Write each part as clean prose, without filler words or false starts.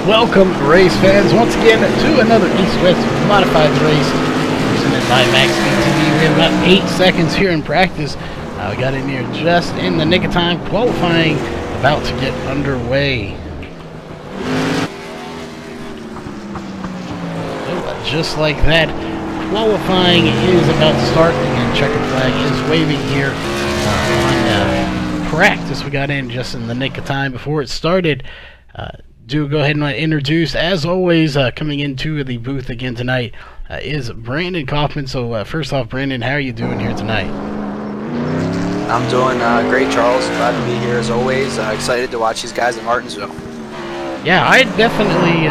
Welcome, race fans, once again to another East-West modified race presented by MaxSpeedTV. We have about 8 seconds here in practice. We got in here just in the nick of time. Qualifying about to get underway. So, just like that, qualifying is about to start. Again, checkered flag is waving here on practice. We got in just in the nick of time before it started. Do go ahead and introduce, as always, coming into the booth again tonight is Brandon Kaufman. So first off, Brandon, how are you doing here tonight? I'm doing great, Charles. Glad to be here as always. Excited to watch these guys at Martinsville. Yeah, I definitely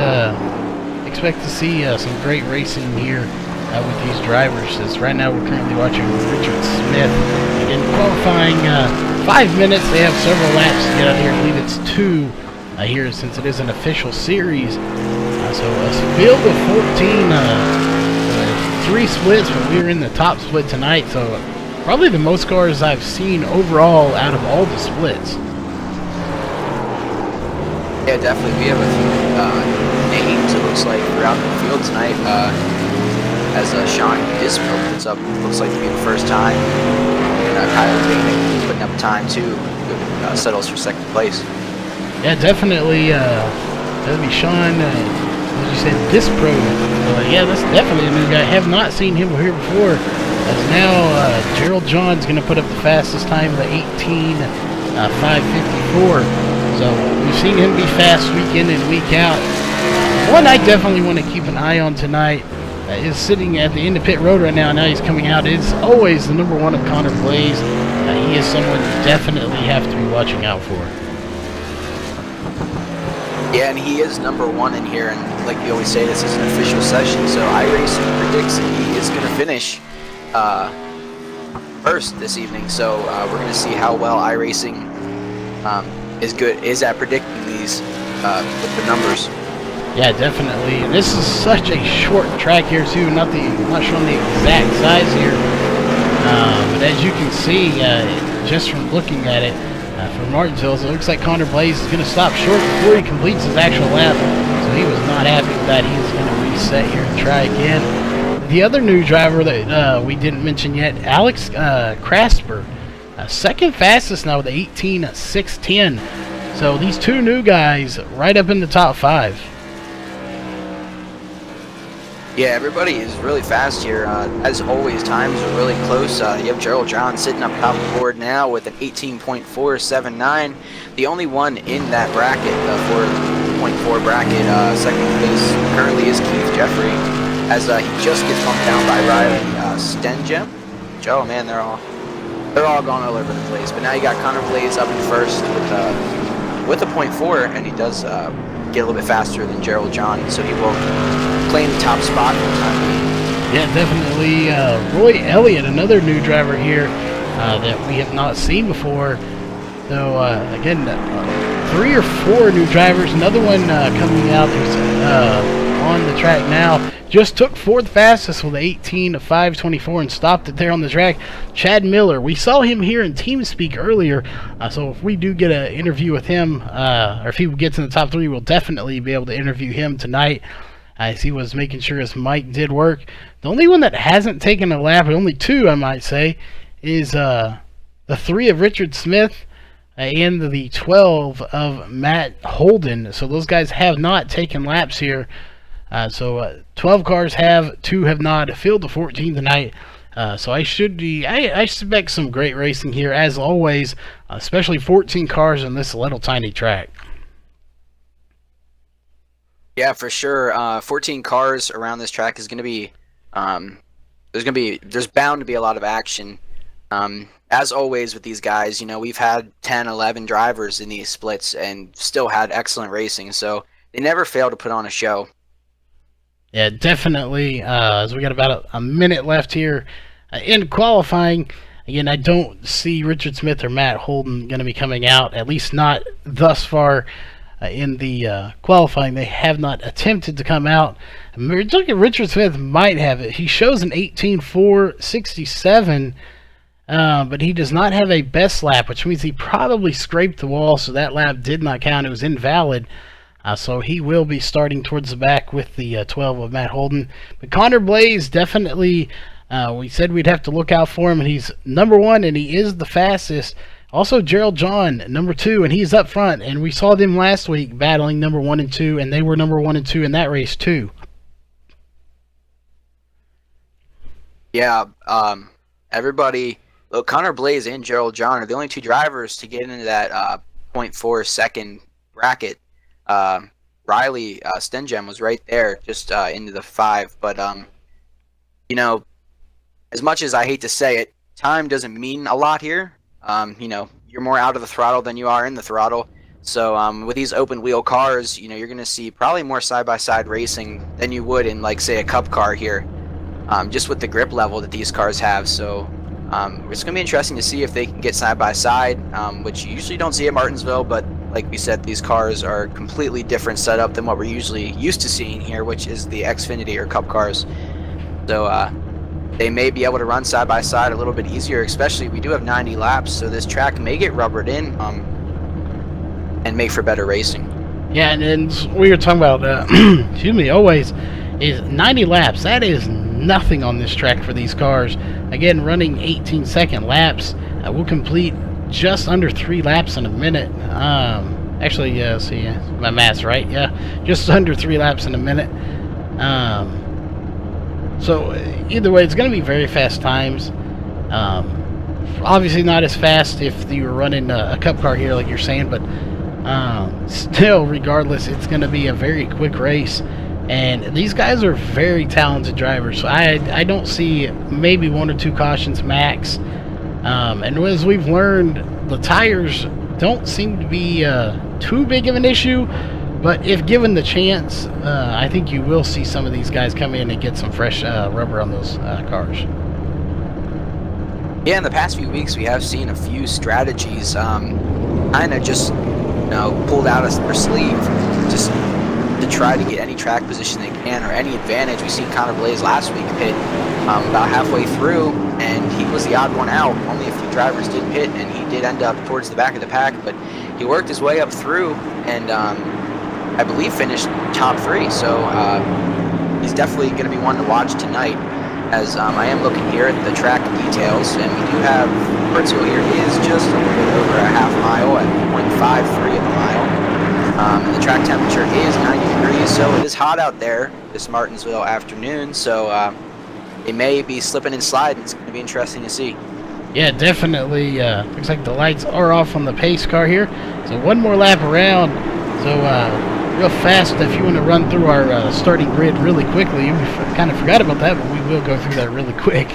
expect to see some great racing here with these drivers. As right now we're currently watching Richard Smith. Again, qualifying 5 minutes. They have several laps to get out here. I believe it's 2. Here, since it is an official series. So a field of 14, 3 splits, but we were in the top split tonight, so probably the most cars I've seen overall out of all the splits. Yeah, definitely. We have a few names, it looks like, throughout the field tonight. As Sean Dispo puts up, looks like to be the first time. And Kyle Bainick putting up time too, settles for second place. Yeah, definitely. That'd be Sean, as you said, Dispro. Yeah, that's definitely a new guy. Have not seen him here before. As now, Gerald John's going to put up the fastest time of the 18.554. So we've seen him be fast week in and week out. One I definitely want to keep an eye on tonight is sitting at the end of pit road right now. Now he's coming out. It's always the number 1 of Connor Blaze. He is someone you definitely have to be watching out for. Yeah, and he is number 1 in here, and like we always say, this is an official session, so iRacing predicts he is going to finish first this evening, so we're going to see how well iRacing is at predicting these with the numbers. Yeah, definitely. This is such a short track here too, not showing the exact size here, but as you can see, just from looking at it, for Martinsville, so it looks like Connor Blaze is going to stop short before he completes his actual lap. So he was not happy with that. He's going to reset here and try again. The other new driver that we didn't mention yet, Alex Krasper, second fastest now with 18.610. So these 2 new guys right up in the top 5. Yeah, everybody is really fast here. As always, times are really close. You have Gerald John sitting up top of the board now with an 18.479. The only one in that bracket, the 4.4 bracket, second place currently is Keith Jeffrey, as he just gets bumped down by Riley Stengem. Oh man, they're all going all over the place. But now you got Connor Blaze up in first with a 0.4, and he does get a little bit faster than Gerald John, so he will claim the top spot for the time being. Yeah, definitely. Roy Elliott, another new driver here that we have not seen before. So again, 3 or 4 new drivers. Another one coming out who's on the track now. Just took 4th fastest with 18.524 and stopped it there on the track. Chad Miller. We saw him here in TeamSpeak earlier. So if we do get an interview with him, or if he gets in the top 3, we'll definitely be able to interview him tonight. As he was making sure his mic did work. The only one that hasn't taken a lap, or only 2 I might say, is the 3 of Richard Smith and the 12 of Matt Holden. So those guys have not taken laps here. 12 cars have, 2 have not. A field of 14 tonight. So I expect some great racing here as always, especially 14 cars on this little tiny track. Yeah, for sure. 14 cars around this track is going to be, there's bound to be a lot of action. As always with these guys, you know, we've had 10, 11 drivers in these splits and still had excellent racing, so they never fail to put on a show. Yeah, definitely. As we got about a minute left here in qualifying. Again, I don't see Richard Smith or Matt Holden going to be coming out, at least not thus far. In the qualifying, they have not attempted to come out. Richard Smith might have it. He shows an 18.467, but he does not have a best lap, which means he probably scraped the wall, so that lap did not count. It was invalid. So he will be starting towards the back with the 12 of Matt Holden. But Connor Blaze, definitely, we said we'd have to look out for him, and he's number 1, and he is the fastest. Also, Gerald John, number 2, and he's up front. And we saw them last week battling number 1 and 2, and they were number 1 and 2 in that race too. Yeah, everybody, look, Connor Blaze and Gerald John are the only 2 drivers to get into that 0.4 second bracket. Riley Stenjem was right there, just into the 5. But, you know, as much as I hate to say it, time doesn't mean a lot here. You know, you're more out of the throttle than you are in the throttle. So with these open wheel cars, you know, you're going to see probably more side-by-side racing than you would in, like, say, a Cup car here, just with the grip level that these cars have. So it's going to be interesting to see if they can get side-by-side, which you usually don't see at Martinsville, but like we said, these cars are completely different setup than what we're usually used to seeing here, which is the Xfinity or Cup cars. So they may be able to run side by side a little bit easier, especially we do have 90 laps, so this track may get rubbered in and make for better racing. Yeah, and then we were talking about, excuse me, always, is 90 laps. That is nothing on this track for these cars. Again, running 18-second laps, we'll complete just under 3 laps in a minute. Actually, yeah, see, my math's right. Yeah, just under 3 laps in a minute. So either way, it's going to be very fast times. Obviously not as fast if you were running a Cup car here, like you're saying, but still, regardless, it's going to be a very quick race. And these guys are very talented drivers. So I don't see maybe 1 or 2 cautions max. And as we've learned, the tires don't seem to be too big of an issue. But if given the chance, I think you will see some of these guys come in and get some fresh rubber on those cars. Yeah, in the past few weeks, we have seen a few strategies kind of just, you know, pulled out of their sleeve just to try to get any track position they can or any advantage. We've seen Connor Blaze last week pit about halfway through, and he was the odd one out. Only a few drivers did pit, and he did end up towards the back of the pack, but he worked his way up through and I believe finished top 3, so he's definitely going to be one to watch tonight, as I am looking here at the track details, and we do have Hartsville here is just a little bit over a half mile at 0.53 of a mile. And the track temperature is 90 degrees, so it is hot out there this Martinsville afternoon, so they may be slipping and sliding. It's going to be interesting to see. Yeah, definitely. Looks like the lights are off on the pace car here, so 1 more lap around. So real fast, if you want to run through our starting grid really quickly, we kind of forgot about that, but we will go through that really quick.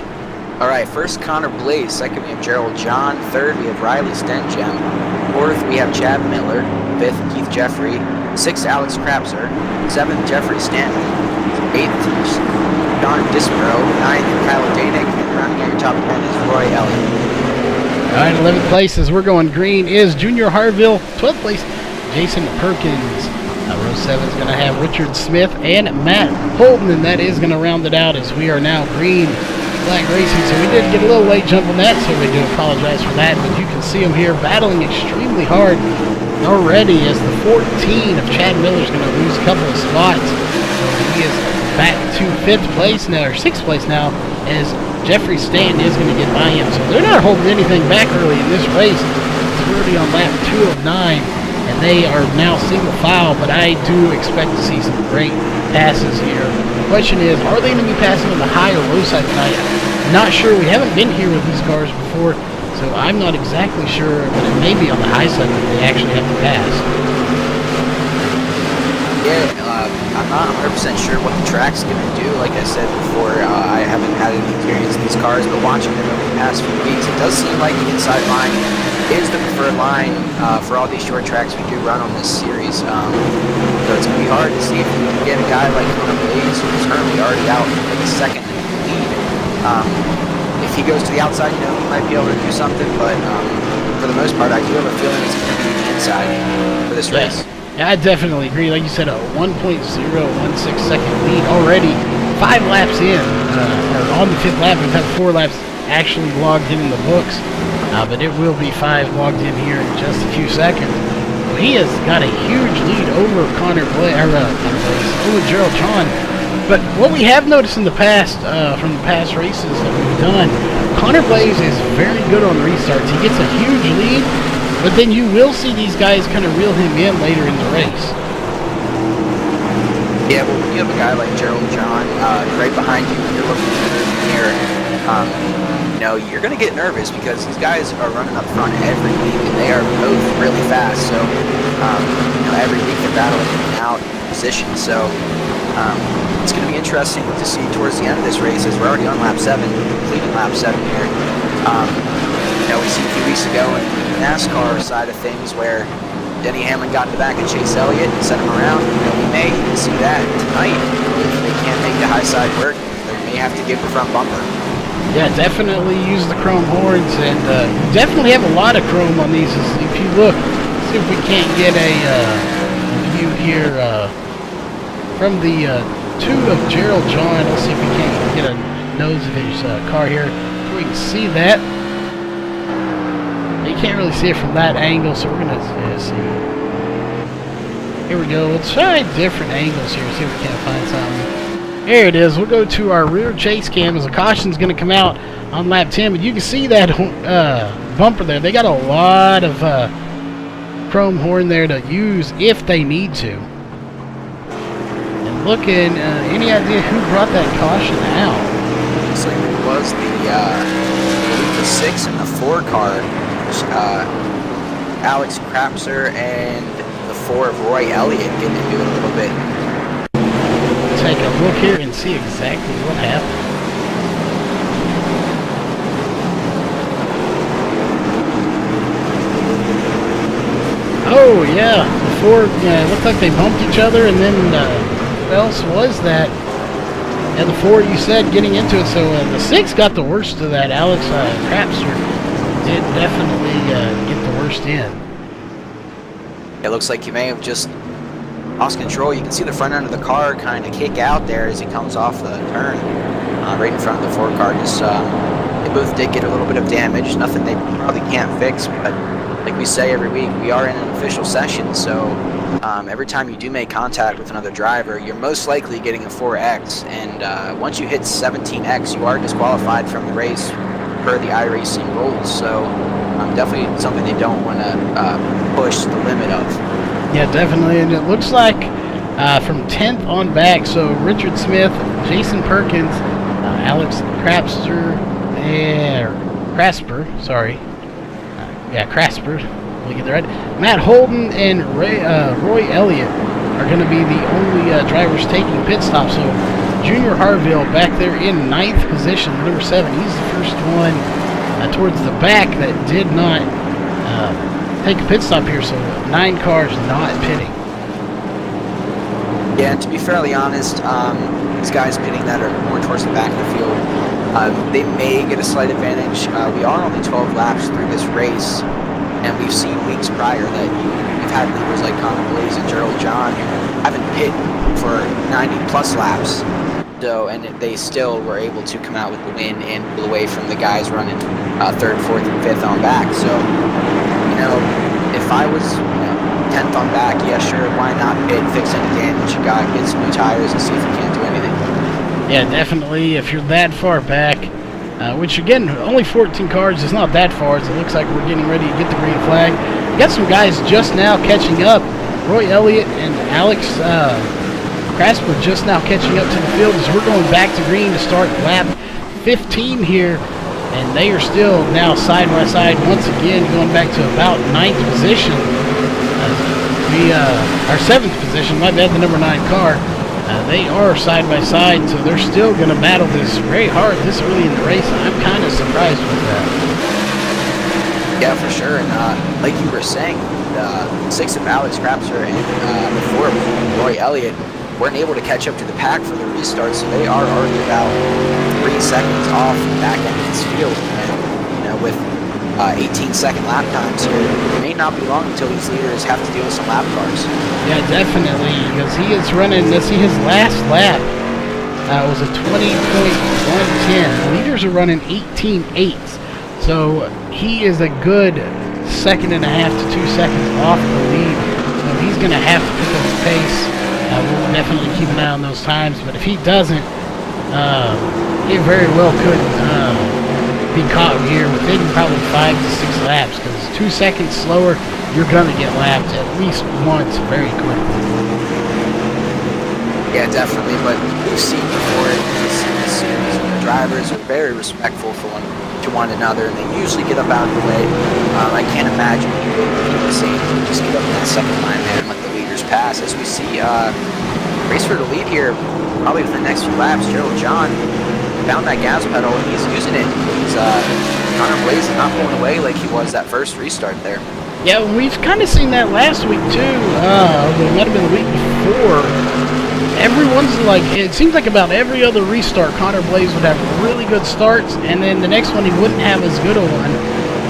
All right, first Connor Blaze, second we have Gerald John, third we have Riley Stenjem, fourth we have Chad Miller, fifth Keith Jeffrey, sixth Alex Krabser, seventh Jeffrey Stanley, eighth John Dispro, ninth Kyle Danik, and rounding out your top 10 is Roy Elliott. All right, 11th place as we're going green is Junior Harville. 12th place, Jason Perkins. Row 7 is going to have Richard Smith and Matt Holden, and that is going to round it out as we are now green flag racing. So we did get a little late jump on that, so we do apologize for that. But you can see him here battling extremely hard already as the 14 of Chad Miller is going to lose a couple of spots. So he is back to 5th place now, or 6th place now, as Jeffrey Stanton is going to get by him. So they're not holding anything back early in this race. It's already on lap 2 of 9. And they are now single file, but I do expect to see some great passes here. The question is, are they going to be passing on the high or low side tonight? I'm not sure. We haven't been here with these cars before, so I'm not exactly sure, but it may be on the high side that they actually have to pass. Yeah, I'm not 100% sure what the track's going to do. Like I said before, I haven't had any experience in these cars, but watching them over the past few weeks, it does seem like the inside line is the preferred line for all these short tracks we do run on this series. So it's going to be hard to see if you can get a guy like Connor Blaze, who's currently already out like a second in the lead. If he goes to the outside, you know, he might be able to do something, but for the most part, I do have a feeling it's going to be the inside for this race. Yeah, I definitely agree. Like you said, a 1.016 second lead already. 5 laps in, or on the 5th lap. We've had 4 laps actually logged in the books, but it will be 5 logged in here in just a few seconds. he has got a huge lead over over Gerald John. But what we have noticed in the past, from the past races that we've done, Connor Blaze is very good on restarts. He gets a huge lead, but then you will see these guys kind of reel him in later in the race. Yeah, well, when you have a guy like Gerald John right behind you, and you're looking through the mirror, you know, you're going to get nervous because these guys are running up front every week, and they are both really fast. So, you know, every week they're battling in and out in position. So, it's going to be interesting to see towards the end of this race, as we're already on lap 7, completing lap 7 here. You know, we see a few weeks ago in the NASCAR side of things where Denny Hamlin got in the back of Chase Elliott and sent him around. You know, we may even see that tonight. If they can't make the high side work, they may have to give the front bumper. Yeah, definitely use the chrome horns, and definitely have a lot of chrome on these. If you look, see if we can't get a view here from the two of Gerald John. Let's see if we can't get a nose of his car here. We can see that. You can't really see it from that angle, so we're gonna see. Here we go. Let's try different angles here. See if we can't find something. Here it is. We'll go to our rear chase cam as a caution's going to come out on lap 10. But you can see that bumper there. They got a lot of chrome horn there to use if they need to. And looking, any idea who brought that caution out? Looks like it was the 6 and the 4 car. Alex Krapser and the 4 of Roy Elliott getting into it a little bit. Take a look here and see exactly what happened. Oh yeah, the 4, it looked like they bumped each other, and then what else was that? Yeah, the 4 you said getting into it, so the 6 got the worst of that. Alex Krapser did definitely get the worst in. It looks like you may have just lost control. You can see the front end of the car kind of kick out there as he comes off the turn right in front of the 4 car. Just, they both did get a little bit of damage, nothing they probably can't fix, but like we say every week, we are in an official session, so every time you do make contact with another driver, you're most likely getting a 4X, and once you hit 17X, you are disqualified from the race per the iRacing rules, so definitely something they don't want to push the limit of. Yeah, definitely, and it looks like from 10th on back, so Richard Smith, Jason Perkins, Alex Krapser, Krasper, let me get that right. Matt Holden and Roy Elliott are going to be the only drivers taking pit stops. So Junior Harville back there in 9th position, number 7. He's the first one towards the back that did not take a pit stop here. So 9 cars not pitting. Yeah, and to be fairly honest, these guys pitting that are more towards the back of the field, they may get a slight advantage. We are only 12 laps through this race, and we've seen weeks prior that we've had leaders like Connor Blaze and Gerald John who haven't pit for 90-plus laps, so, and they still were able to come out with the win and pull away from the guys running 3rd, 4th, and 5th on back. So, you know, if I was 10th on back, yeah, sure, why not pit, fix any damage you got, get some new tires, and see if you can't do anything. Yeah, definitely. If you're that far back, which again, only 14 cars is not that far, as it looks like we're getting ready to get the green flag. We got some guys just now catching up. Roy Elliott and Alex Krasper just now catching up to the field as we're going back to green to start lap 15 here. And they are still now side by side once again, going back to about 9th position. Our 7th position, my bad, the number 9 car. They are side by side, so they're still going to battle this very hard this early in the race. I'm kind of surprised with that. Yeah, for sure. And like you were saying, the 6 of Alex Krapser and the 4 of Roy Elliott weren't able to catch up to the pack for the restart, so they are already about 3 seconds off the back end of this field. And, you know, with 18-second lap times here, it may not be long until these leaders have to deal with some lap cars. Yeah, definitely, because he is running, let's see, his last lap was a 20.110. Leaders are running 18.8, so he is a good 1.5 to 2 seconds off the lead. So he's going to have to pick up the pace. We'll definitely keep an eye on those times, but if he doesn't, he very well could be caught here within probably 5 to 6 laps, because 2 seconds slower, you're going to get lapped at least once very quickly. Yeah, definitely, but we've seen before in this series, the drivers are very respectful to one another, and they usually get up out of the way. I can't imagine he would be the same to just get up in that second line there and let the leaders pass. As we see, race for the lead here, probably within the next few laps. Gerald John found that gas pedal and he's using it. He's Connor Blaze is not pulling away like he was that first restart there. Yeah, we've kind of seen that last week too. It might have been the week before. Everyone's like, it seems like about every other restart, Connor Blaze would have really good starts, and then the next one he wouldn't have as good a one,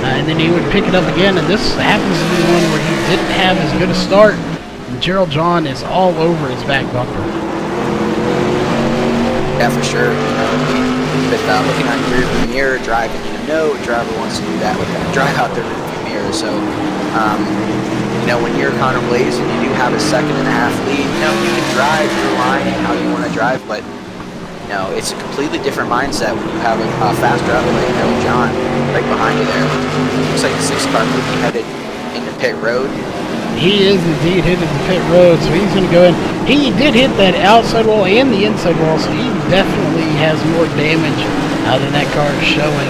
and then he would pick it up again. And this happens to be one where he didn't have as good a start, and Gerald John is all over his back bumper. Yeah, for sure. But looking on your rearview mirror, driving, no driver wants to do that with that drive out their rearview mirror. So, when you're Connor Blaze and you do have a 2.5 lead, you can drive your line and how you want to drive, but it's a completely different mindset when you have a fast driver like Gerald John right behind you there. Looks like the 6-car will be headed into pit road. He is indeed headed to pit road, so he's going to go in. He did hit that outside wall and the inside wall, so he definitely has more damage than that car is showing.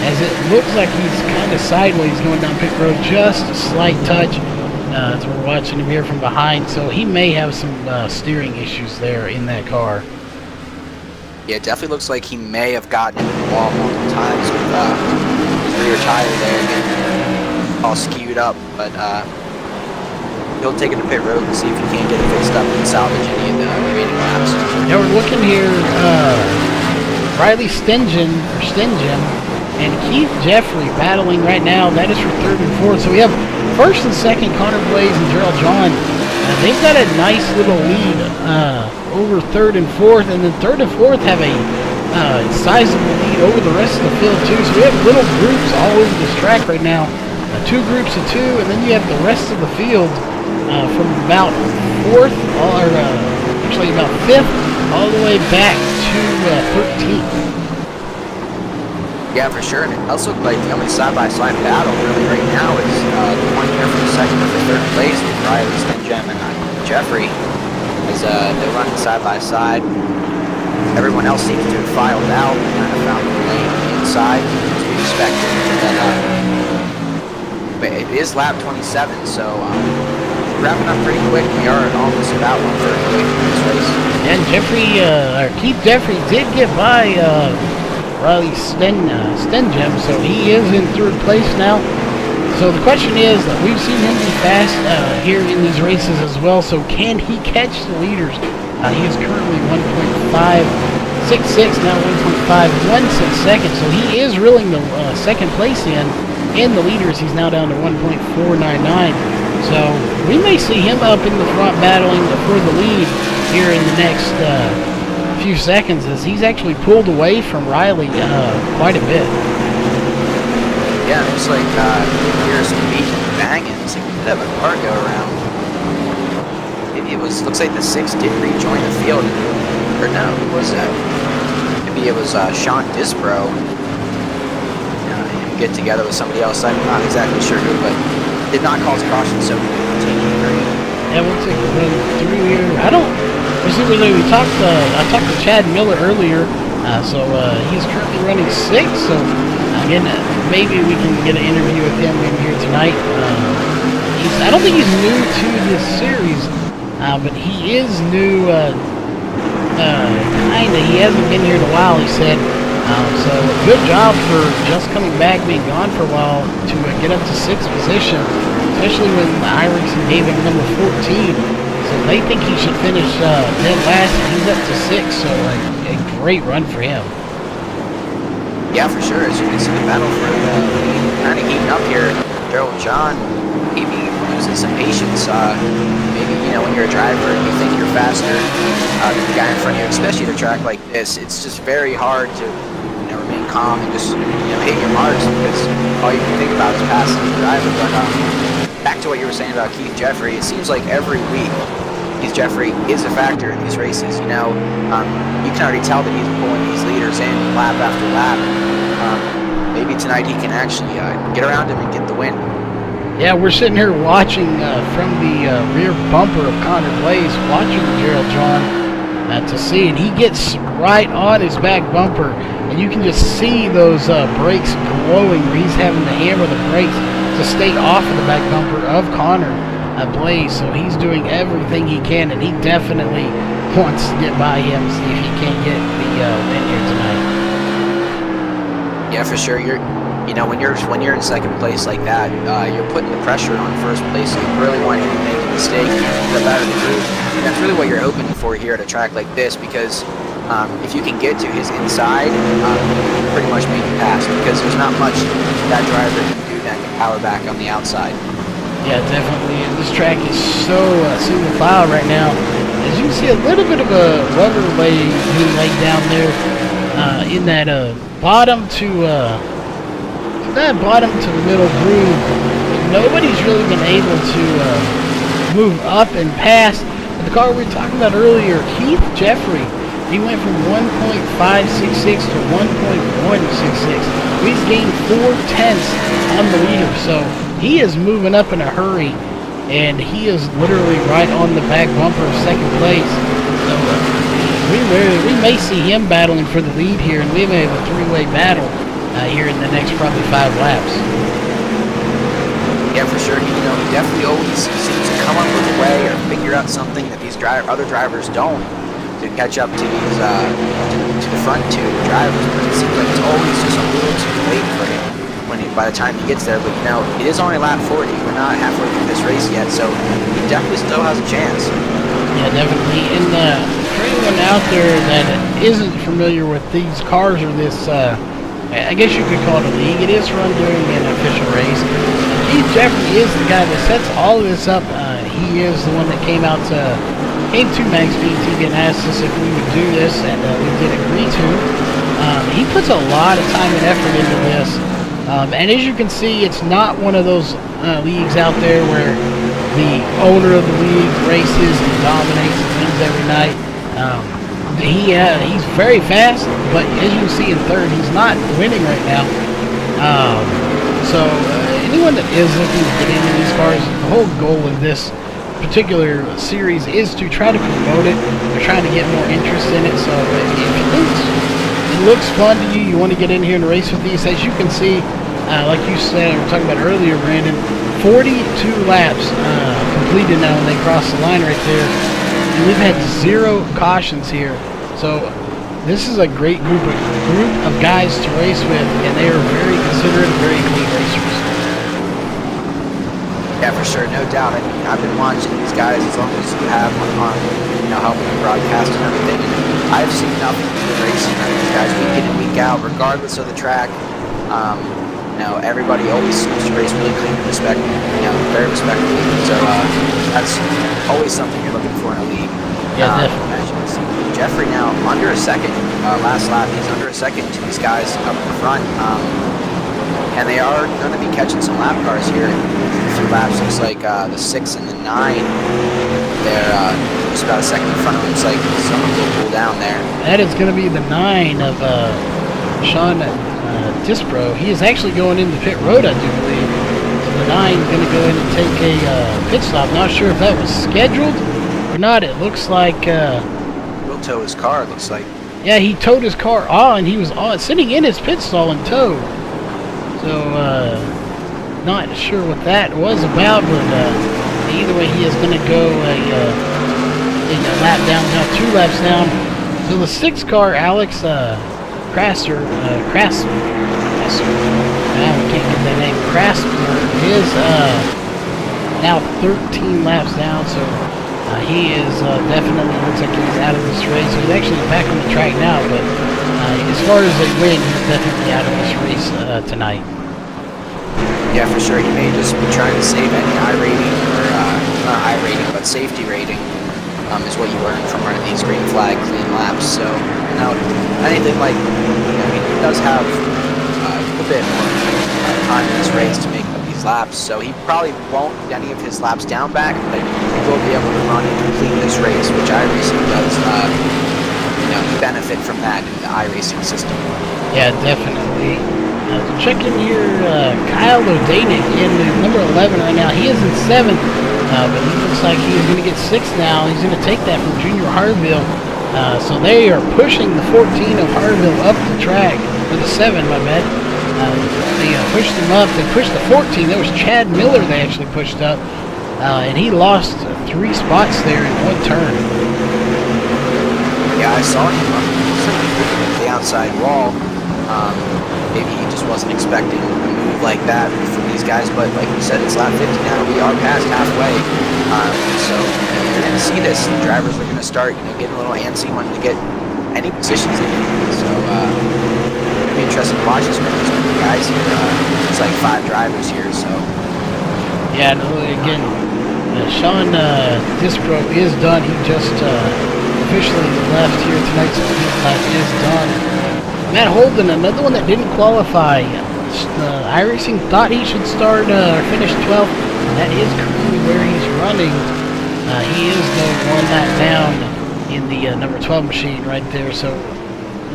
As it looks like he's kind of sideways going down pit road, just a slight touch. As we're watching him here from behind, so he may have some steering issues there in that car. Yeah, it definitely looks like he may have gotten into the wall multiple times with his rear tire there getting all skewed up, but he'll take it to pit road and see if he can't get it fixed up and salvage any of the remaining laps. Now we're looking here, Riley Stengen and Keith Jeffrey battling right now. That is for 3rd and 4th. So we have 1st and 2nd, Connor Blaze and Gerald John. They've got a nice little lead over 3rd and 4th, and then 3rd and 4th have a sizable lead over the rest of the field too. So we have little groups all over this track right now. 2 groups of 2, and then you have the rest of the field from about 4th, actually about 5th, all the way back to 13th. Yeah, for sure, and it does look like the only side-by-side battle really right now is the one here from 2nd to 3rd place with Riley Stengen and Jeffrey, as they're running side-by-side. Everyone else seems to have filed out and kind of found the lane on the inside, as we expected. But it is lap 27, so we're wrapping up pretty quick. We are almost about 1/3 away from this race. And Keith Jeffrey did get by Riley Stengen, so he is in 3rd place now. So the question is, we've seen him be fast here in these races as well, so can he catch the leaders? He is currently 1.566, now 1.516 seconds, so he is reeling the 2nd place in the leaders. He's now down to 1.499, so we may see him up in the front battling for the lead here in the next few seconds, as he's actually pulled away from Riley quite a bit. Yeah, it looks like here's some beating and banging. It's like a bit of a car go around. Looks like the 6 did rejoin the field, or no, who was that? Maybe it was Sean Disbro. Him get together with somebody else. I'm not exactly sure who, but did not cause caution, so continuing green. Yeah, we'll take a run through here. I talked to Chad Miller earlier, so he's currently running 6th, so again, maybe we can get an interview with him in here tonight. I don't think he's new to this series, but he is new, kinda. He hasn't been here in a while, he said. So good job for just coming back, being gone for a while, to get up to 6th position, especially when Erickson gave him number 14. So they think he should finish dead last, and he's up to 6th, so a great run for him. Yeah, for sure. As you can see, the battle for the lead kind of heating up here. Gerald John maybe losing some patience. Maybe, when you're a driver and you think you're faster than the guy in front of you, especially at a track like this, it's just very hard to, remain calm and just hit your marks, because all you can think about is passing the driver. But back to what you were saying about Keith Jeffrey, it seems like every week Keith Jeffrey is a factor in these races. You can already tell that he's pulling these leaders in lap after lap. Maybe tonight he can actually get around him and get the win. Yeah, we're sitting here watching from the rear bumper of Connor Blaze, watching Gerald John to see it. He gets right on his back bumper, and you can just see those brakes glowing where he's having to hammer the brakes to stay off of the back bumper of Connor Blaze. So he's doing everything he can, and he definitely wants to get by him, see if he can't get the win here tonight. Yeah, for sure. When you're in second place like that, you're putting the pressure on first place. So you really want him to make a mistake, get out of the group. And that's really what you're hoping for here at a track like this, because if you can get to his inside, you pretty much make it pass, because there's not much that driver can do that can power back on the outside. Yeah, definitely. And this track is so single file right now. As you can see, a little bit of a rubber being laid down there in that bottom to middle groove. Nobody's really been able to move up and past. But the car we were talking about earlier, Keith Jeffrey, he went from 1.566 to 1.166. He's gained 4/10 on the leader, so he is moving up in a hurry, and he is literally right on the back bumper of second place. So we may see him battling for the lead here, and we may have a three-way battle here in the next probably 5 laps. Yeah, for sure. He definitely always seems to come up with a way or figure out something that these other drivers don't, to catch up to these to the front two drivers. But it seems like it's always just a little too late for him by the time he gets there. But it is only lap 40. We're not halfway through this race yet, so he definitely still has a chance. Yeah, definitely. And for anyone out there that isn't familiar with these cars or this, I guess you could call it a league, it is run during an official race. Keith Jeffrey is the guy that sets all of this up. He is the one that came to MaxSpeedTV and asked us if we would do this, and we did agree to. He puts a lot of time and effort into this. And as you can see, it's not one of those leagues out there where the owner of the league races and dominates and wins every night. He's very fast, but as you can see in third, he's not winning right now. So anyone that is looking to get into these cars, the whole goal of this particular series is to try to promote it. They're trying to get more interest in it. So if it looks fun to you, you want to get in here and race with these, as you can see, like you said, we were talking about earlier, Brandon, 42 laps completed now, and they crossed the line right there. And we've had 0 cautions here. So this is a great group of guys to race with, and they are very considerate, very clean racers. Yeah, for sure, no doubt. I mean, I've been watching these guys as long as you have on helping broadcast and everything, and I've seen nothing but racing from these guys week in and week out, regardless of the track. Everybody always seems to race really clean and very respectfully. So that's always something you're looking for in a league. Yeah, definitely. As you can see, Jeffrey now under a second. Last lap, he's under a second to these guys up in front. And they are going to be catching some lap cars here in a few laps. Looks like the 6 and the 9. They're just about a second in front of them. Looks like someone will pull down there. That is going to be the 9 of Sean Dispro. He is actually going into pit road, I do believe. So the 9 is going to go in and take a pit stop. Not sure if that was scheduled or not. It looks like... He'll tow his car, it looks like. Yeah, he towed his car on. He was sitting in his pit stall in tow. So, not sure what that was about, but either way, he is going to go a lap down now, 2 laps down. So the 6th car, Alex Krasser, now we can't get that name, Krasser, is now 13 laps down, so he is definitely, looks like he's out of this race. He's actually back on the track now, but as far as a win, he's definitely out of this race tonight. Yeah, for sure. He may just be trying to save any I rating, or not I rating, but safety rating, is what you learn from running these green flag clean laps. So, anything like, does have a bit more time in this race to make up these laps, so he probably won't get any of his laps down back, but he will be able to run and complete this race, which iRacing does, benefit from that in the iRacing system. Yeah, definitely. Check in here, Kyle O'Danick in number 11 right now. He is in 7th, but he looks like he is going to get 6th now. He's going to take that from Junior Harville. So they are pushing the 14 of Harville up the track, or the 7, my bad. They pushed them up. They pushed the 14. That was Chad Miller they actually pushed up, and he lost 3 spots there in 1 turn. Yeah, I saw him on the outside wall. Maybe he just wasn't expecting a move like that from these guys, but like you said, it's lap 50 now. We are past halfway, so you're going to see this. The drivers are going to start, getting a little antsy wanting to get any positions they can. So it'll be interesting to watch this with these guys here. It's like 5 drivers here, so. Yeah, no, again, Sean Disbro is done. He just officially left here tonight, so his lap is done. Matt Holden, another one that didn't qualify. iRacing thought he should start or finish 12th. That is currently where he's running. He is the one that down in the number 12 machine right there. So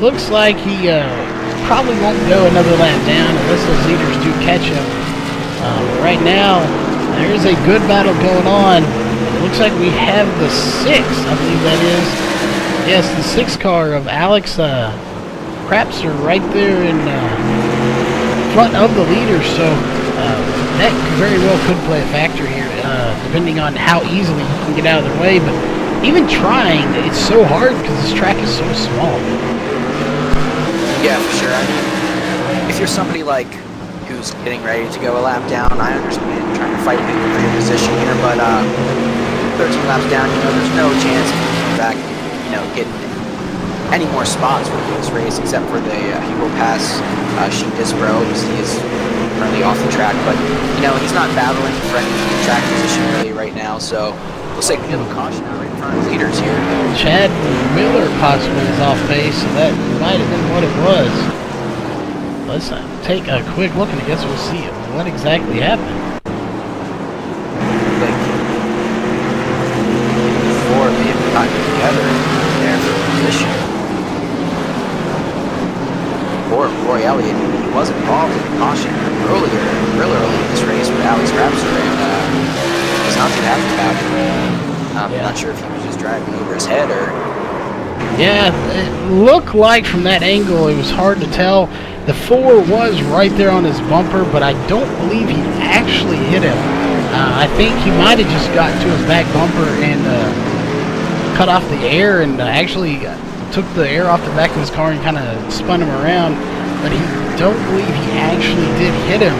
looks like he probably won't go another lap down unless those leaders do catch him. Right now, there is a good battle going on. It looks like we have the 6, I believe that is. Yes, the 6 car of Alex Crapser right there in front of the leaders, so that very well could play a factor here, depending on how easily you can get out of their way. But even trying, it's so hard because this track is so small. Yeah, for sure. I mean, if you're somebody like who's getting ready to go a lap down, I understand trying to fight for your position here, but 13 laps down, there's no chance of coming back, getting any more spots for this race, except for he will pass Sheen Disbro. He is currently off the track, but he's not battling for any track position really right now, so looks like we have a caution out right in front of leaders here. Chad Miller possibly is off base, so that might have been what it was. Let's take a quick look, and I guess we'll see what exactly happened. Like 4 may have gotten together there for position. Roy Elliott, he was involved in the caution real early in this race with Alex Rapser, and was not too happy about it. I'm not sure if he was just driving over his head or. Yeah, it looked like from that angle it was hard to tell. The 4 was right there on his bumper, but I don't believe he actually hit him. I think he might have just got to his back bumper and cut off the air and actually took the air off the back of his car and kind of spun him around, but he don't believe he actually did hit him.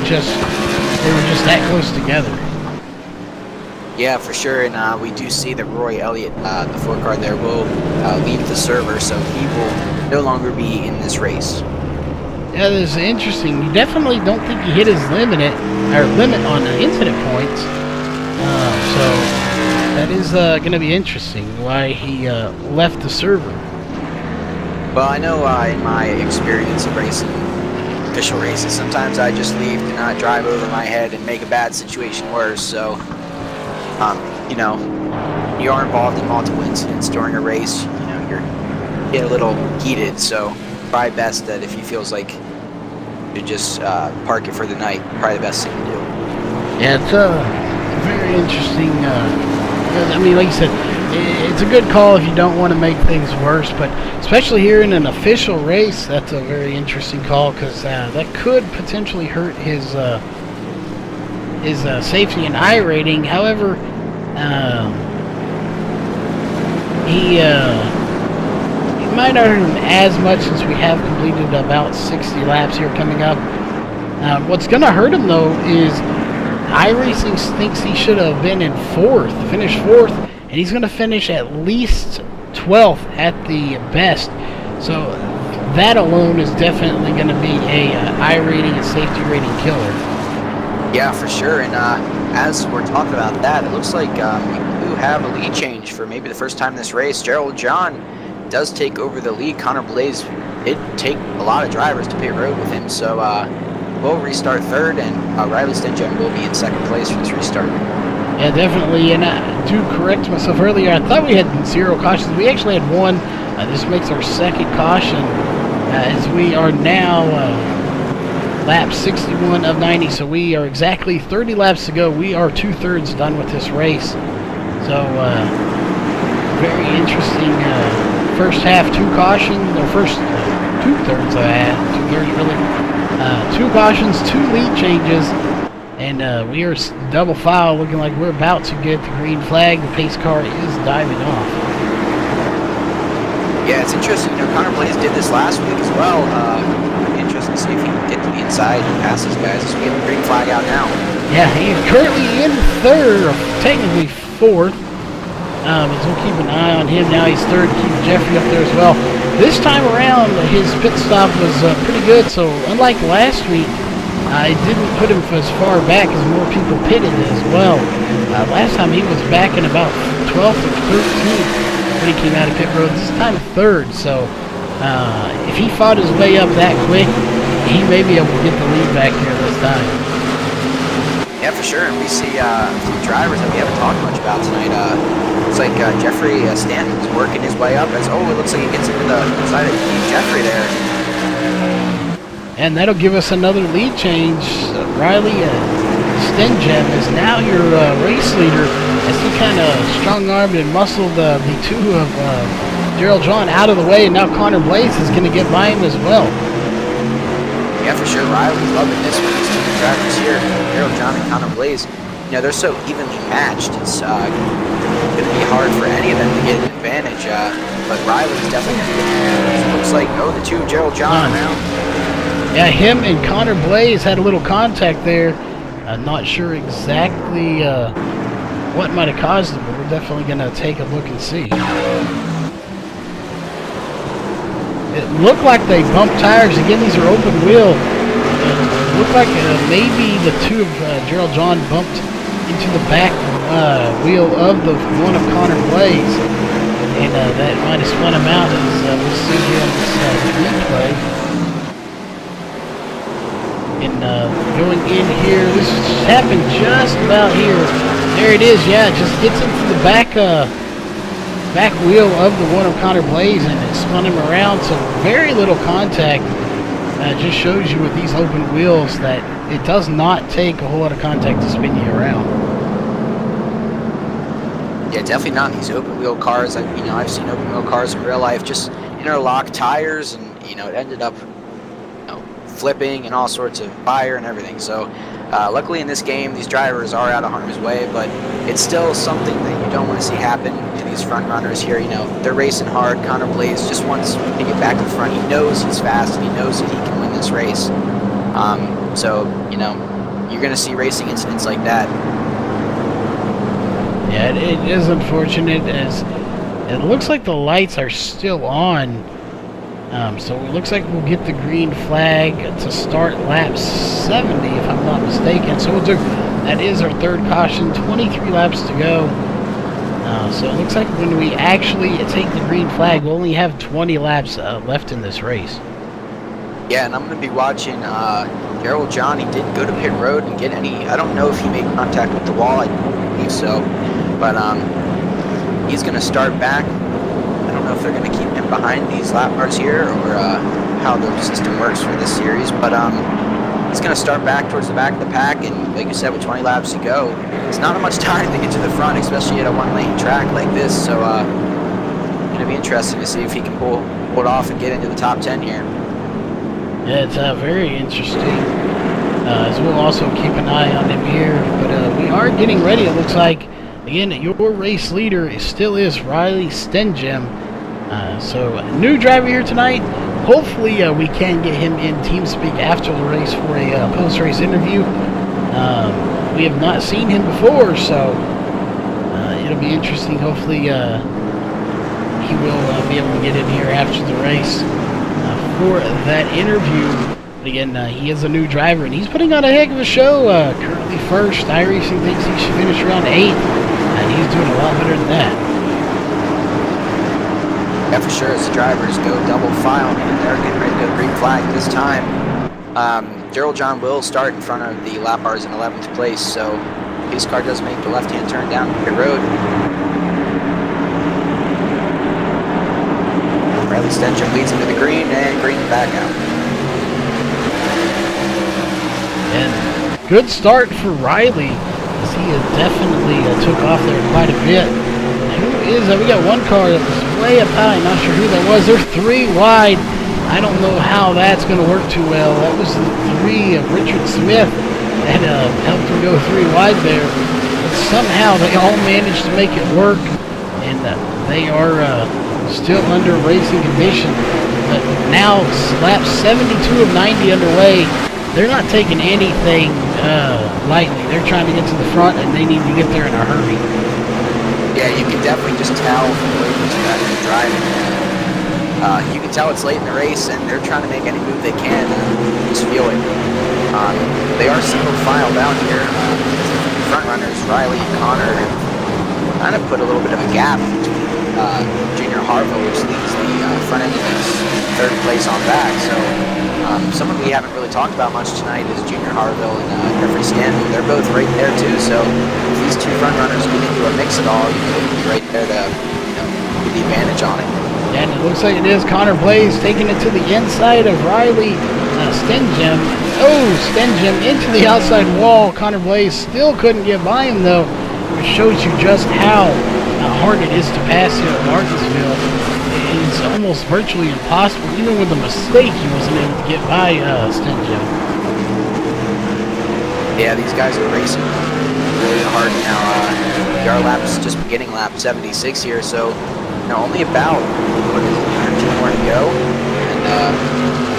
They were just that close together. Yeah, for sure, and we do see that Roy Elliott, the 4 car there, will leave the server, so he will no longer be in this race. Yeah, this is interesting. You definitely don't think he hit his limit on the incident points, so that is going to be interesting why he left the server. Well, I know in my experience of racing official races, sometimes I just leave to not drive over my head and make a bad situation worse. So, you are involved in multiple incidents during a race. You get a little heated. So, probably best that if he feels like you just park it for the night. Probably the best thing to do. Yeah, it's very interesting. I mean, like you said, it's a good call if you don't want to make things worse, but especially here in an official race, that's a very interesting call because that could potentially hurt his safety and I rating. However, he might not hurt him as much since we have completed about 60 laps here coming up. What's going to hurt him, though, is iRacing thinks he should have been in 4th, finished 4th, and he's going to finish at least 12th at the best. So that alone is definitely going to be a I rating and safety rating killer. Yeah, for sure. And as we're talking about that, it looks like we do have a lead change for maybe the first time in this race. Gerald John does take over the lead. Connor Blaze did take a lot of drivers to pit road with him, so we'll restart third, and Riley Stengen will be in second place for this restart. Yeah, definitely, and I do correct myself earlier. I thought we had 0 cautions. We actually had 1. This makes our second caution, as we are now lap 61 of 90, so we are exactly 30 laps to go. We are 2/3 done with this race. So, very interesting first half, 2 cautions, or first 2/3 I had, 2/3 really. 2 cautions, 2 lead changes, and we are double file, looking like we're about to get the green flag. The pace car is diving off. Yeah, it's interesting. You know, Connor Blaze did this last week as well. Interesting to see if he can get to the inside and pass these guys as we get the green flag out now. Yeah, he is currently in 3rd, or technically 4th. But we'll keep an eye on him now. He's 3rd. Keep Jeffrey up there as well. This time around, his pit stop was pretty good. So unlike last week, it didn't put him as far back as more people pitted as well. Last time he was back in about 12th or 13th when he came out of pit road. This time 3rd. So if he fought his way up that quick, he may be able to get the lead back here this time. Yeah, for sure. And we see a few drivers that we haven't talked much about tonight. Looks like Jeffrey Stanton's working his way up. It looks like he gets into the side of Jeffrey there. And that'll give us another lead change. Riley Stengen is now your race leader, as he kind of strong-armed and muscled the 2 of Gerald John out of the way, and now Connor Blaze is going to get by him as well. Yeah, for sure. Riley's loving this with these 2 drivers here, Gerald John and Connor Blaze. You know, they're so evenly matched. It's going to be hard for any of them to get an advantage. But Riley's definitely going to get it. Looks like, the 2 Gerald John now. Yeah, him and Connor Blaze had a little contact there. Not sure exactly what might have caused it, but we're definitely going to take a look and see. It looked like they bumped tires. Again, these are open wheel. It looked like maybe the 2 of Gerald John bumped into the back wheel of the 1 of Connor Blaze, and that might have spun him out, as we'll see here on this replay. And going in here, this happened just about here. There it is. Yeah, it just gets into the back wheel of the 1 of Connor Blaze, and it spun him around. So very little contact. Just shows you with these open wheels that it does not take a whole lot of contact to spin you around. Yeah, definitely not in these open wheel cars. I've seen open wheel cars in real life just interlock tires, and it ended up flipping and all sorts of fire and everything. So luckily in this game, these drivers are out of harm's way, but it's still something that you don't want to see happen to these front runners here. They're racing hard. Connor Blaze just wants to get back to the front. He knows he's fast, and he knows that he can win this race. So you're going to see racing incidents like that. Yeah, it is unfortunate, as it looks like the lights are still on. So it looks like we'll get the green flag to start lap 70, if I'm not mistaken. So that is our 3rd caution, 23 laps to go. So it looks like when we actually take the green flag, we'll only have 20 laps left in this race. Yeah, and I'm going to be watching Gerald John. He did go to pit road and get I don't know if he made contact with the wall. I don't believe so. But he's going to start back. I don't know if they're going to keep him behind these lap bars here, or how the system works for this series, but he's going to start back towards the back of the pack, and like you said, with 20 laps to go, it's not much time to get to the front, especially at a 1-lane track like this. So going to be interesting to see if he can pull it off and get into the top 10 here. Yeah, it's very interesting, as we'll also keep an eye on him here, but we are getting ready. It looks like, again, your race leader still is Riley Stengen. So a new driver here tonight. Hopefully we can get him in TeamSpeak after the race for a post-race interview. We have not seen him before, so it'll be interesting. Hopefully he will be able to get in here after the race for that interview. But again, he is a new driver, and he's putting on a heck of a show. Currently 1st. iRacing thinks he should finish around 8th, and he's doing a lot better than that. Yeah, for sure, as the drivers go double file, and they're getting ready to go green flag this time. Gerald John will start in front of the lap bars in 11th place, so his car does make the left-hand turn down the road. Riley Stencham leads into the green, and green back out. And good start for Riley, as he definitely took off there quite a bit. Who is that? We got one car that was way up high. Not sure who that was. They're 3 wide. I don't know how that's going to work too well. That was the 3 of Richard Smith that helped him go 3 wide there. But somehow they all managed to make it work, and they are still under racing condition. But now lap 72 of 90 underway. They're not taking anything lightly. They're trying to get to the front, and they need to get there in a hurry. Yeah, you can definitely just tell from the way these guys are driving. You can tell it's late in the race, and they're trying to make any move they can. Just feel it. They are single file down here. The front runners, Riley and Connor, kind of put a little bit of a gap between Junior Harville, which leaves the front end of this 3rd place on back. So someone we haven't really talked about much tonight is Junior Harville and Jeffrey Stanton. They're both right there too. So if these 2 front runners get into a mix at all, you know, they'll be right there to get the advantage on it. And it looks like it is Connor Blaze taking it to the inside of Riley Stencham. Oh, Stencham into the outside wall. Connor Blaze still couldn't get by him though, which shows you just how hard it is to pass here at Martinsville. It's almost virtually impossible. Even with a mistake, he wasn't able to get by Stencham. Yeah, these guys are racing really hard now. Our lap's just beginning lap 76 here, so only about 13 more to go, and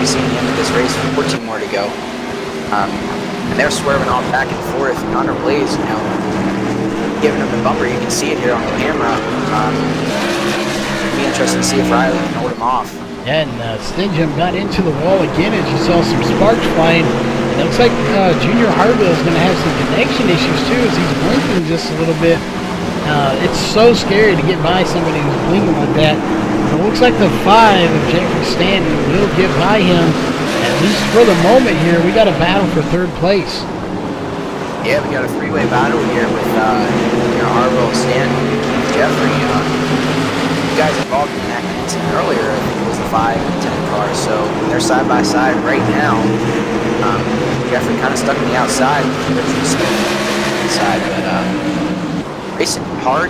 we see the end of this race, 14 more to go. And they're swerving off back and forth. Connor Blaze, giving him the bumper. You can see it here on the camera. It'll be interesting to see if Riley can hold him off. Yeah, and Stencham got into the wall again as you saw some sparks flying. It looks like Junior Harville is going to have some connection issues too, as he's blinking just a little bit. It's so scary to get by somebody who's blinking like that. But it looks like the 5 of Jeffrey Stanton will get by him, at least for the moment here. We got a battle for 3rd place. Yeah, we got a 3-way battle here with Harville, Stanton, and Jeffrey. You guys involved in that incident earlier, I think it was the 5 and 10 car, so they're side by side right now. Jeffrey kind of stuck on the outside, Richard Smith inside, but racing hard,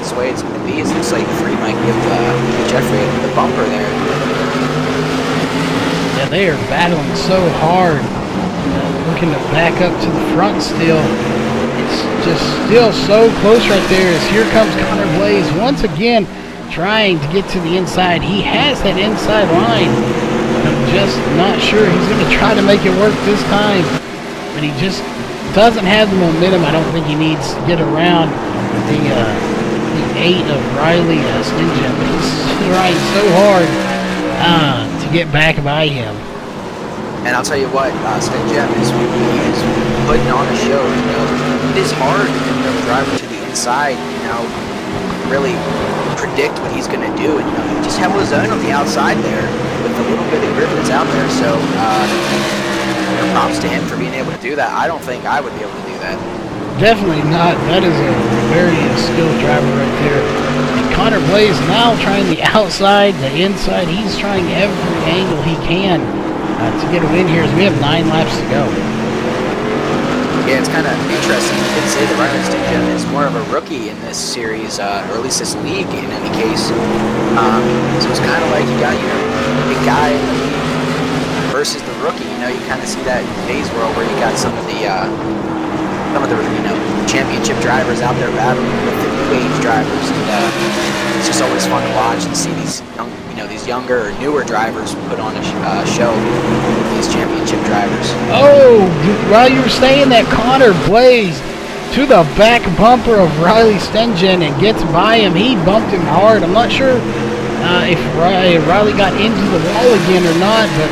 it's the way it's going to be. It looks like 3 might give Jeffrey the bumper there. Yeah, they are battling so hard. Looking to back up to the front still. It's just still so close right there, as here comes Connor Blaze once again trying to get to the inside. He has that inside line, but I'm just not sure he's going to try to make it work this time. But he just doesn't have the momentum. I don't think he needs to get around the 8 of Riley Stencham. He's trying so hard to get back by him. And I'll tell you what, Stencham is putting on a show. It is hard to get the driver to the inside, really predict what he's going to do. And, he just held his own on the outside there with the little bit of grip that's out there. So, props to him for being able to do that. I don't think I would be able to do that. Definitely not. That is a very skilled driver right there. And Connor Blaze now trying the outside, the inside. He's trying every angle he can to get a win here, as we have 9 laps to go. Yeah, it's kind of interesting. You could say that Riley Stencham is more of a rookie in this series, or at least this league in any case. So it's kind of like you got your big guy in the league versus the rookie. You kind of see that in today's world where you got some of the championship drivers out there battling with the new age drivers, and it's just always fun to watch and see these these younger or newer drivers put on a show. These championship drivers. Oh, while you were saying that, Connor Blaze to the back bumper of Riley Stencham and gets by him. He bumped him hard. I'm not sure if Riley got into the wall again or not, but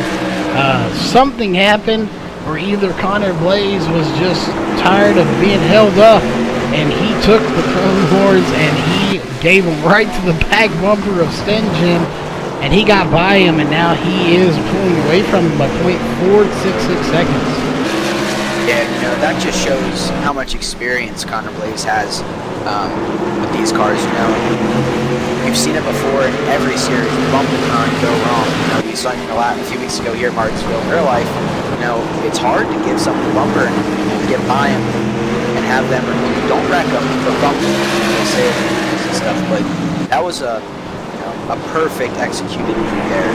something happened, or either Connor Blaze was just tired of being held up, and he took the pronghorns and he gave him right to the back bumper of Stengen, and he got by him, and now he is pulling away from him by .466 seconds. Yeah, you know, that just shows how much experience Connor Blaze has with these cars, you know. We've seen it before in every series, bump and run, go wrong. You know, we saw it a few weeks ago here at Martinsville. In real life, you know, it's hard to give someone a bumper and get by them and have them, don't wreck them, but bump them, they say it and stuff. But that was a perfect executed move there.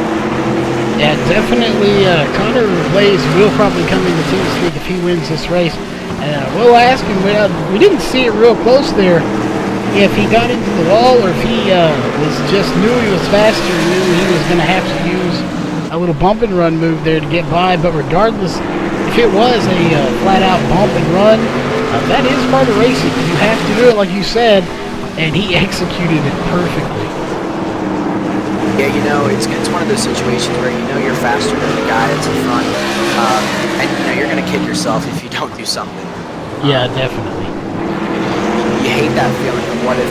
Yeah, definitely. Connor Blaze will probably come into team speak if he wins this race. We'll ask him. We didn't see it real close there. If he got into the wall, or if he knew he was faster, knew he was going to have to use a little bump and run move there to get by. But regardless, if it was a flat-out bump and run, that is part of racing. You have to do it like you said, and he executed it perfectly. Yeah, you know, it's one of those situations where you know you're faster than the guy that's in front, and you know you're going to kick yourself if you don't do something. Yeah, definitely. You hate that feeling of what if.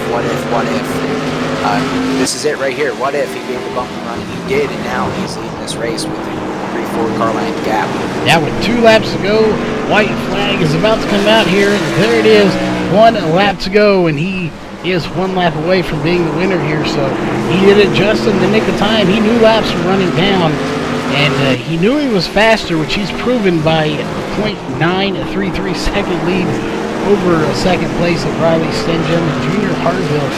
This is it right here. What if he gave the bump and run? He did, and now he's leading this race with a 3-4 car length gap. Yeah, with 2 laps to go, white flag is about to come out here, and there it is, 1 lap to go, and he is 1 lap away from being the winner here. So he did it just in the nick of time. He knew laps were running down, and he knew he was faster, which he's proven by .933 second lead over second place of Riley Stengen and Junior Hartville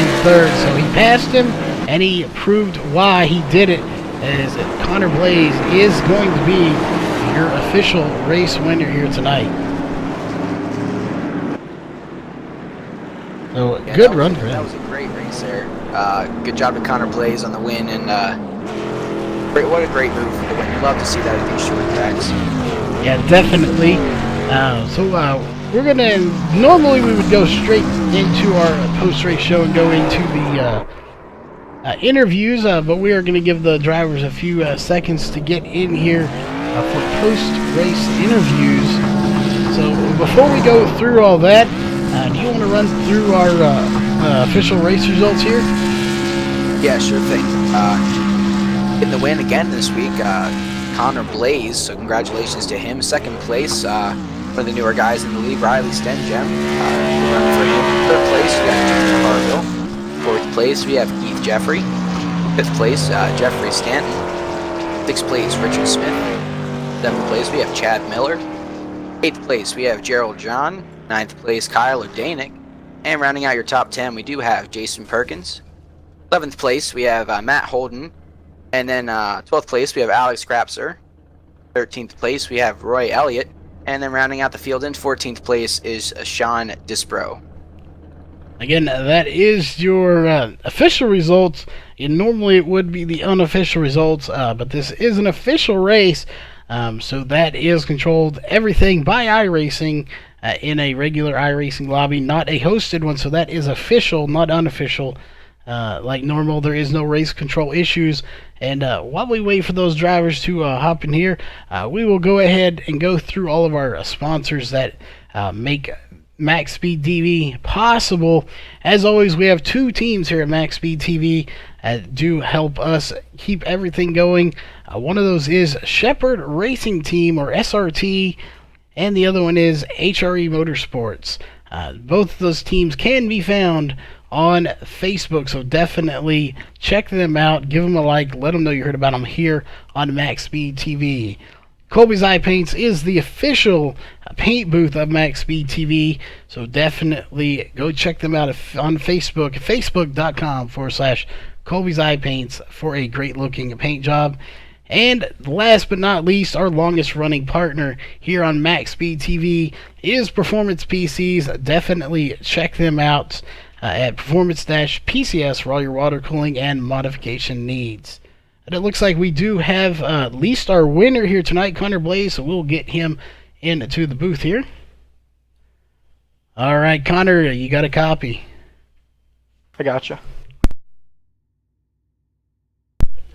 in third. So he passed him, and he proved why he did it, as Connor Blaze is going to be your official race winner here tonight. So Yeah, good run for him. That was a great race there. Good job to Connor Blaze on the win, and what a great move for the win. You love to see that at these short tracks. Yeah, definitely. We're gonna, normally we would go straight into our post-race show and go into the interviews, but we are gonna give the drivers a few seconds to get in here for post-race interviews. So before we go through all that, do you want to run through our official race results here? Yeah, sure thing. In the win again this week, Connor Blaze, so congratulations to him. Second place, one of the newer guys in the league, Riley Stengen. Running for him. Third place, we got Junior Harville. Fourth place, we have Keith Jeffrey. Fifth place, Jeffrey Stanton. Sixth place, Richard Smith. Seventh place, we have Chad Miller. Eighth place, we have Gerald John. Ninth place, Kyle O'Danick. And rounding out your top 10, we do have Jason Perkins. 11th place, we have Matt Holden. And then 12th place, we have Alex Krapser. 13th place, we have Roy Elliott. And then rounding out the field in 14th place is Sean Disbro. Again, that is your official results. And normally it would be the unofficial results, but this is an official race. So that is controlled everything by iRacing in a regular iRacing lobby, not a hosted one. So that is official, not unofficial. Like normal, there is no race control issues. And while we wait for those drivers to hop in here, we will go ahead and go through all of our sponsors that make MaxSpeedTV possible. As always, we have 2 teams here at MaxSpeedTV that do help us keep everything going. One of those is Shepherd Racing Team, or SRT, and the other one is HRE Motorsports. Both of those teams can be found on Facebook, so definitely check them out, give them a like, let them know you heard about them here on MaxSpeedTV. Colby's Eye Paints is the official paint booth of MaxSpeedTV, so definitely go check them out on Facebook, facebook.com/Colby's Eye Paints for a great looking paint job. And last but not least, our longest running partner here on MaxSpeedTV is Performance PCs. Definitely check them out at Performance-PCS for all your water cooling and modification needs. And it looks like we do have at least our winner here tonight, Connor Blaze, so we'll get him into the booth here. All right, Connor, you got a copy. I gotcha.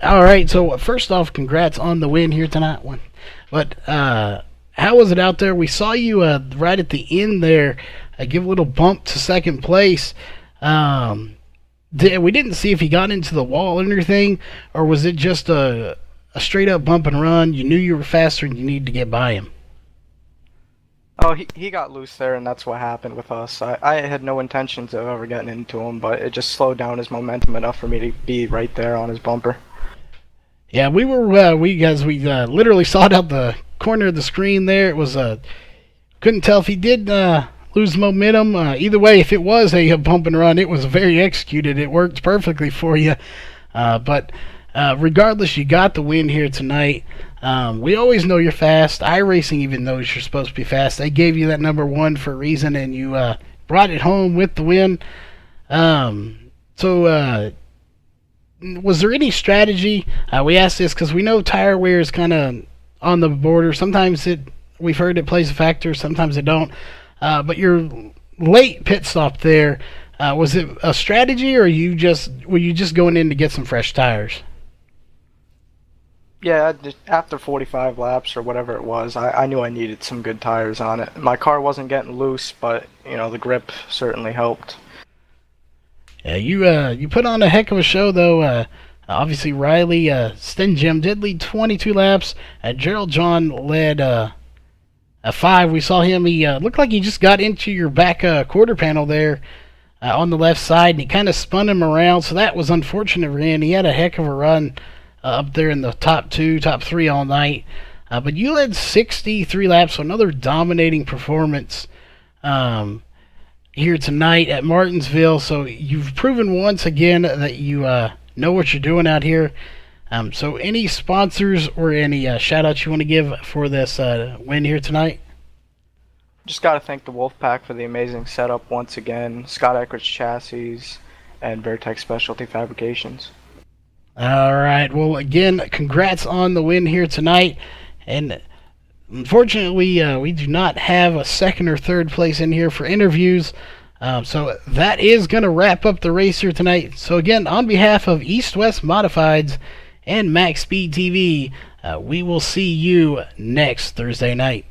All right, so first off, congrats on the win here tonight. But how was it out there? We saw you right at the end there give a little bump to second place. we didn't see if he got into the wall or anything, or was it just a straight up bump and run? You knew you were faster and you needed to get by him. Oh, he got loose there, and that's what happened with us. I had no intentions of ever getting into him, but it just slowed down his momentum enough for me to be right there on his bumper. Yeah, we literally saw it out the corner of the screen there. It was couldn't tell if he did lose momentum. Either way, if it was a bump and run, it was very executed. It worked perfectly for you. But regardless, you got the win here tonight. We always know you're fast. iRacing even knows you're supposed to be fast. They gave you that number 1 for a reason, and you brought it home with the win. Was there any strategy? We asked this because we know tire wear is kind of on the border. Sometimes we've heard it plays a factor, sometimes it don't. But your late pit stop there, was it a strategy, or were you just going in to get some fresh tires? Yeah, after 45 laps or whatever it was, I knew I needed some good tires on it. My car wasn't getting loose, but the grip certainly helped. Yeah, you put on a heck of a show, though. Obviously, Riley Stenjam did lead 22 laps. Gerald John led a 5. We saw him. He looked like he just got into your back quarter panel there on the left side, and he kind of spun him around, so that was unfortunate for him. He had a heck of a run up there in the top 2, top 3 all night. But you led 63 laps, so another dominating performance here tonight at Martinsville. So you've proven once again that you know what you're doing out here. So any sponsors or any shout-outs you want to give for this win here tonight? Just got to thank the Wolfpack for the amazing setup once again, Scott Eckridge Chassis, and Vertex Specialty Fabrications. All right. Well, again, congrats on the win here tonight. And unfortunately, we do not have a second or third place in here for interviews. So that is going to wrap up the race here tonight. So again, on behalf of East West Modifieds and MaxSpeedTV, we will see you next Thursday night.